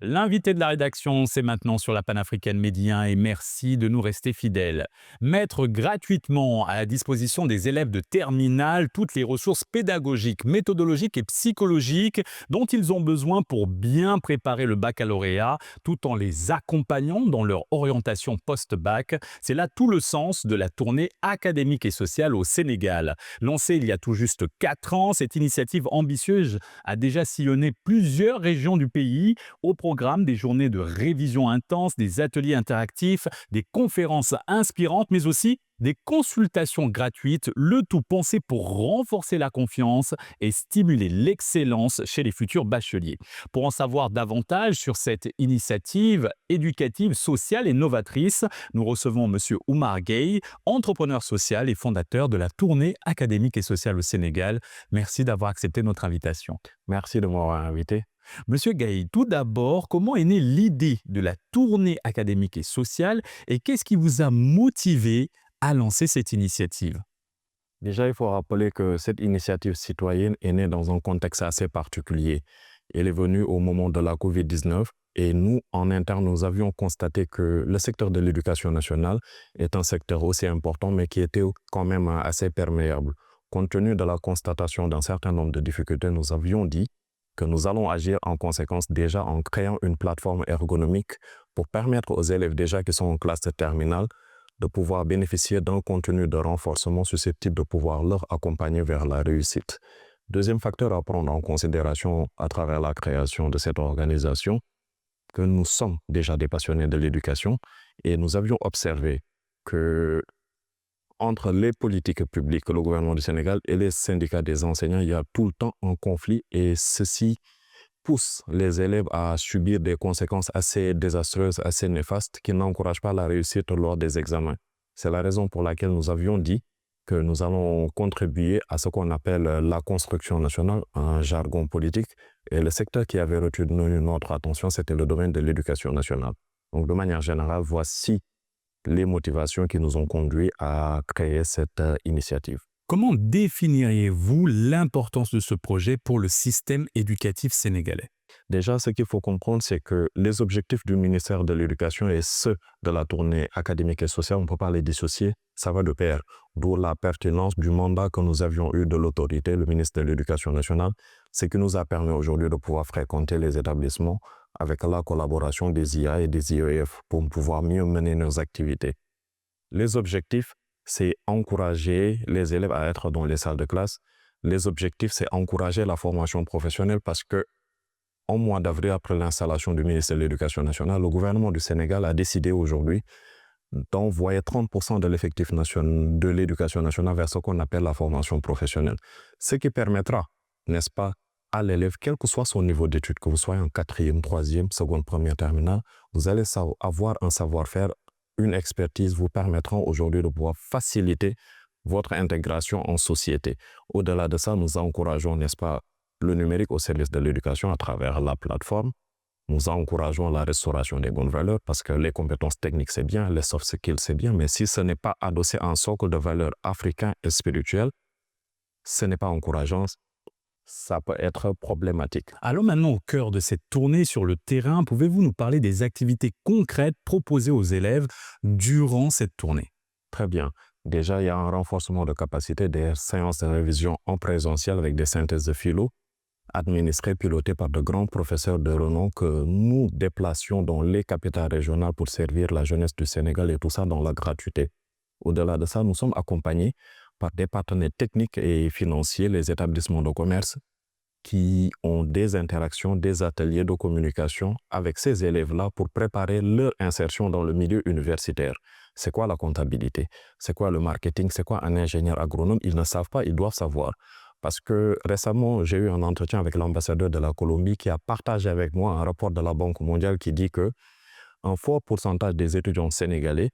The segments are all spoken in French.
L'invité de la rédaction, c'est maintenant sur la panafricaine Média 1 et merci de nous rester fidèles. Mettre gratuitement à la disposition des élèves de terminale toutes les ressources pédagogiques, méthodologiques et psychologiques dont ils ont besoin pour bien préparer le baccalauréat tout en les accompagnant dans leur orientation post-bac. C'est là tout le sens de la tournée académique et sociale au Sénégal. Lancée il y a tout juste 4 ans, cette initiative ambitieuse a déjà sillonné plusieurs régions du pays. Au programme, des journées de révision intense, des ateliers interactifs, des conférences inspirantes, mais aussi des consultations gratuites, le tout pensé pour renforcer la confiance et stimuler l'excellence chez les futurs bacheliers. Pour en savoir davantage sur cette initiative éducative, sociale et novatrice, nous recevons M. Oumar Gueye, entrepreneur social et fondateur de la Tournée académique et sociale au Sénégal. Merci d'avoir accepté notre invitation. Merci de m'avoir invité. Monsieur Gaï, tout d'abord, comment est née l'idée de la tournée académique et sociale et qu'est-ce qui vous a motivé à lancer cette initiative? Déjà, il faut rappeler que cette initiative citoyenne est née dans un contexte assez particulier. Elle est venue au moment de la COVID-19 et nous, en interne, nous avions constaté que le secteur de l'éducation nationale est un secteur aussi important, mais qui était quand même assez perméable. Compte tenu de la constatation d'un certain nombre de difficultés, nous avions dit que nous allons agir en conséquence déjà en créant une plateforme ergonomique pour permettre aux élèves déjà qui sont en classe de terminale de pouvoir bénéficier d'un contenu de renforcement susceptible de pouvoir leur accompagner vers la réussite. Deuxième facteur à prendre en considération à travers la création de cette organisation, que nous sommes déjà des passionnés de l'éducation et nous avions observé que entre les politiques publiques, le gouvernement du Sénégal et les syndicats des enseignants, il y a tout le temps un conflit et ceci pousse les élèves à subir des conséquences assez désastreuses, assez néfastes, qui n'encouragent pas la réussite lors des examens. C'est la raison pour laquelle nous avions dit que nous allons contribuer à ce qu'on appelle la construction nationale, un jargon politique, et le secteur qui avait retenu notre attention, c'était le domaine de l'éducation nationale. Donc, de manière générale, voici les motivations qui nous ont conduits à créer cette initiative. Comment définiriez-vous l'importance de ce projet pour le système éducatif sénégalais? Déjà, ce qu'il faut comprendre, c'est que les objectifs du ministère de l'Éducation et ceux de la tournée académique et sociale, on ne peut pas les dissocier, ça va de pair. D'où la pertinence du mandat que nous avions eu de l'autorité, le ministre de l'Éducation nationale, ce qui nous a permis aujourd'hui de pouvoir fréquenter les établissements avec la collaboration des IA et des IEF pour pouvoir mieux mener nos activités. Les objectifs, c'est encourager les élèves à être dans les salles de classe. Les objectifs, c'est encourager la formation professionnelle parce que en mois d'avril, après l'installation du ministère de l'Éducation nationale, le gouvernement du Sénégal a décidé aujourd'hui d'envoyer 30% de l'effectif de l'éducation nationale vers ce qu'on appelle la formation professionnelle. Ce qui permettra, n'est-ce pas, à l'élève, quel que soit son niveau d'études, que vous soyez en quatrième, troisième, seconde, première, terminale, vous allez avoir un savoir-faire, une expertise vous permettront aujourd'hui de pouvoir faciliter votre intégration en société. Au-delà de ça, nous encourageons, n'est-ce pas, le numérique au service de l'éducation à travers la plateforme. Nous encourageons la restauration des bonnes valeurs parce que les compétences techniques, c'est bien, les soft skills, c'est bien, mais si ce n'est pas adossé à un socle de valeurs africain et spirituel, ce n'est pas encourageant, ça peut être problématique. Alors maintenant, au cœur de cette tournée sur le terrain, pouvez-vous nous parler des activités concrètes proposées aux élèves durant cette tournée? Très bien. Déjà, il y a un renforcement de capacité des séances de révision en présentiel avec des synthèses de philo, administrées, pilotées par de grands professeurs de renom que nous déplacions dans les capitales régionales pour servir la jeunesse du Sénégal et tout ça dans la gratuité. Au-delà de ça, nous sommes accompagnés par des partenaires techniques et financiers, les établissements de commerce, qui ont des interactions, des ateliers de communication avec ces élèves-là pour préparer leur insertion dans le milieu universitaire. C'est quoi la comptabilité? C'est quoi le marketing? C'est quoi un ingénieur agronome? Ils ne savent pas, ils doivent savoir. Parce que récemment, j'ai eu un entretien avec l'ambassadeur de la Colombie qui a partagé avec moi un rapport de la Banque mondiale qui dit qu'un fort pourcentage des étudiants sénégalais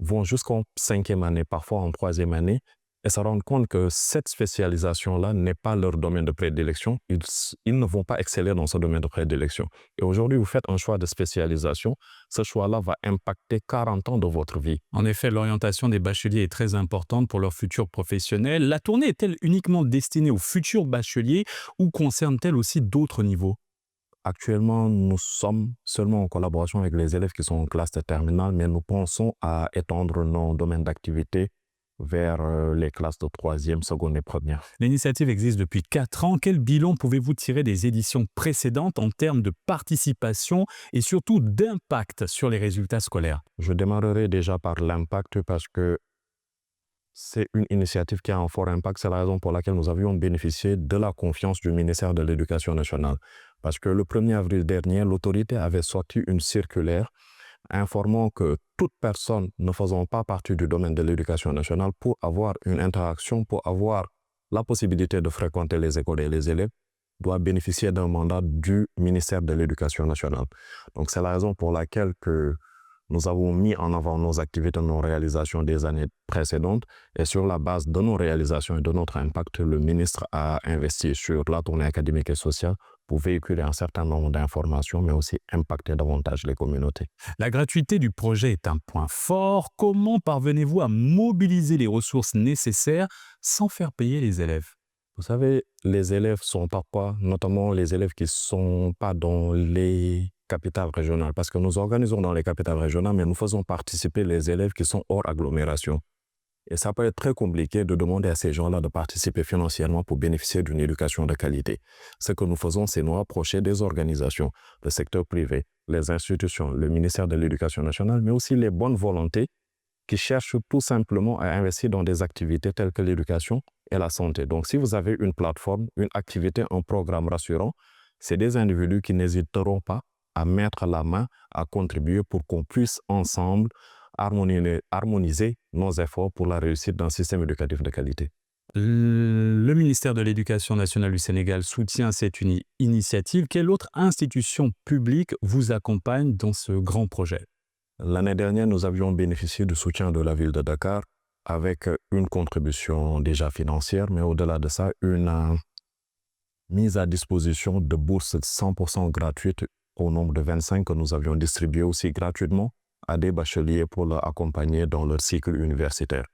vont jusqu'en 5e année, parfois en 3e année, et se rendent compte que cette spécialisation-là n'est pas leur domaine de prédilection. Ils ne vont pas exceller dans ce domaine de prédilection. Et aujourd'hui, vous faites un choix de spécialisation. Ce choix-là va impacter 40 ans de votre vie. En effet, l'orientation des bacheliers est très importante pour leur futur professionnel. La tournée est-elle uniquement destinée aux futurs bacheliers ou concerne-t-elle aussi d'autres niveaux? Actuellement, nous sommes seulement en collaboration avec les élèves qui sont en classe de terminale, mais nous pensons à étendre nos domaines d'activité vers les classes de troisième, seconde et première. L'initiative existe depuis 4 ans. Quel bilan pouvez-vous tirer des éditions précédentes en termes de participation et surtout d'impact sur les résultats scolaires? Je démarrerai déjà par l'impact parce que c'est une initiative qui a un fort impact. C'est la raison pour laquelle nous avions bénéficié de la confiance du ministère de l'Éducation nationale. Parce que le 1er avril dernier, l'autorité avait sorti une circulaire informant que toute personne ne faisant pas partie du domaine de l'éducation nationale, pour avoir une interaction, pour avoir la possibilité de fréquenter les écoles et les élèves, doit bénéficier d'un mandat du ministère de l'Éducation nationale. Donc c'est la raison pour laquelle nous avons mis en avant nos activités, nos réalisations des années précédentes, et sur la base de nos réalisations et de notre impact, le ministre a investi sur la tournée académique et sociale pour véhiculer un certain nombre d'informations, mais aussi impacter davantage les communautés. La gratuité du projet est un point fort. Comment parvenez-vous à mobiliser les ressources nécessaires sans faire payer les élèves? Vous savez, les élèves sont parfois, notamment les élèves qui ne sont pas dans les capitales régionales, parce que nous organisons dans les capitales régionales, mais nous faisons participer les élèves qui sont hors agglomération. Et ça peut être très compliqué de demander à ces gens-là de participer financièrement pour bénéficier d'une éducation de qualité. Ce que nous faisons, c'est nous rapprocher des organisations, le secteur privé, les institutions, le ministère de l'Éducation nationale, mais aussi les bonnes volontés qui cherchent tout simplement à investir dans des activités telles que l'éducation et la santé. Donc, si vous avez une plateforme, une activité, un programme rassurant, c'est des individus qui n'hésiteront pas à mettre la main, à contribuer pour qu'on puisse ensemble harmoniser nos efforts pour la réussite d'un système éducatif de qualité. Le ministère de l'Éducation nationale du Sénégal soutient cette initiative. Quelle autre institution publique vous accompagne dans ce grand projet? L'année dernière, nous avions bénéficié du soutien de la ville de Dakar avec une contribution déjà financière, mais au-delà de ça, une mise à disposition de bourses 100% gratuites au nombre de 25 que nous avions distribuées aussi gratuitement à des bacheliers pour leur accompagner dans leur cycle universitaire.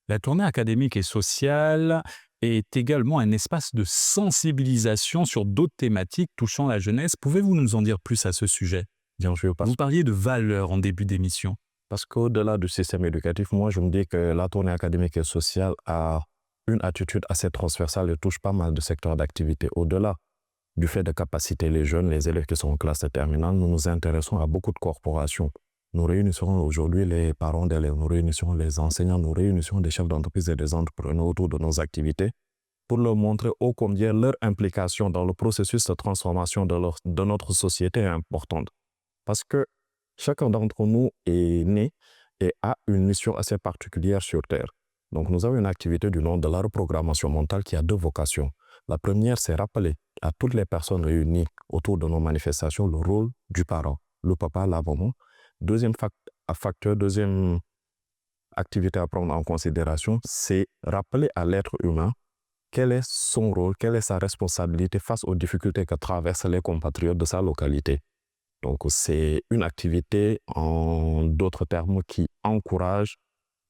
La tournée académique et sociale est également un espace de sensibilisation sur d'autres thématiques touchant la jeunesse. Pouvez-vous nous en dire plus à ce sujet? Bien sûr, Vous parliez de valeurs en début d'émission. parce qu'au-delà du système éducatif, moi je me dis que la tournée académique et sociale a une attitude assez transversale et touche pas mal de secteurs d'activité. Au-delà du fait de capaciter les jeunes, les élèves qui sont en classe de terminale, nous nous intéressons à beaucoup de corporations. Nous réunissons aujourd'hui les parents d'élèves, nous réunissons les enseignants, nous réunissons des chefs d'entreprise et des entrepreneurs autour de nos activités pour leur montrer ô combien leur implication dans le processus de transformation de notre société est importante. Parce que chacun d'entre nous est né et a une mission assez particulière sur Terre. Donc nous avons une activité du nom de la reprogrammation mentale qui a 2 vocations. La première, c'est rappeler à toutes les personnes réunies autour de nos manifestations le rôle du parent, le papa, la maman. Deuxième deuxième activité à prendre en considération, c'est rappeler à l'être humain quel est son rôle, quelle est sa responsabilité face aux difficultés que traversent les compatriotes de sa localité. Donc c'est une activité, en d'autres termes, qui encourage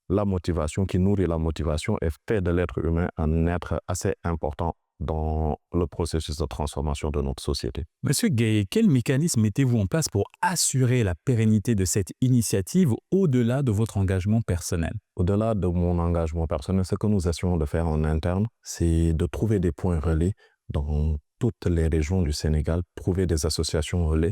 la motivation, qui nourrit la motivation et fait de l'être humain un être assez important dans le processus de transformation de notre société. Monsieur Gay, quel mécanisme mettez-vous en place pour assurer la pérennité de cette initiative au-delà de votre engagement personnel? Au-delà de mon engagement personnel, ce que nous essayons de faire en interne, c'est de trouver des points relais dans toutes les régions du Sénégal, trouver des associations relais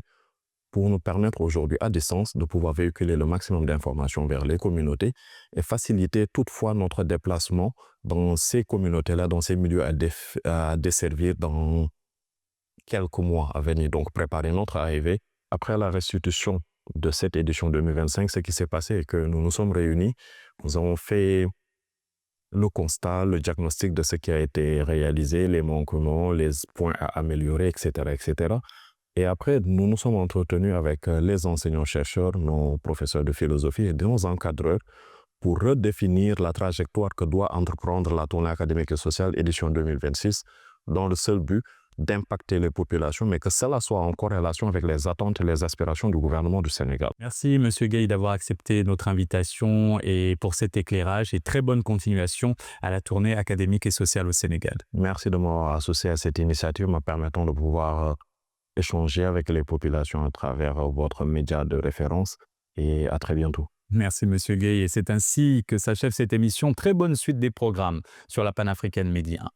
pour nous permettre aujourd'hui, à distance, de pouvoir véhiculer le maximum d'informations vers les communautés et faciliter toutefois notre déplacement dans ces communautés-là, dans ces milieux à desservir dans quelques mois à venir. Donc, préparer notre arrivée. Après la restitution de cette édition 2025, ce qui s'est passé est que nous nous sommes réunis, nous avons fait le constat, le diagnostic de ce qui a été réalisé, les manquements, les points à améliorer, etc., etc. Et après, nous nous sommes entretenus avec les enseignants-chercheurs, nos professeurs de philosophie et nos encadreurs pour redéfinir la trajectoire que doit entreprendre la tournée académique et sociale édition 2026 dans le seul but d'impacter les populations, mais que cela soit en corrélation avec les attentes et les aspirations du gouvernement du Sénégal. Merci, Monsieur Gay, d'avoir accepté notre invitation et pour cet éclairage et très bonne continuation à la tournée académique et sociale au Sénégal. Merci de m'avoir associé à cette initiative me permettant de pouvoir échanger avec les populations à travers votre média de référence et à très bientôt. Merci Monsieur Gay et c'est ainsi que s'achève cette émission. Très bonne suite des programmes sur la panafricaine Média.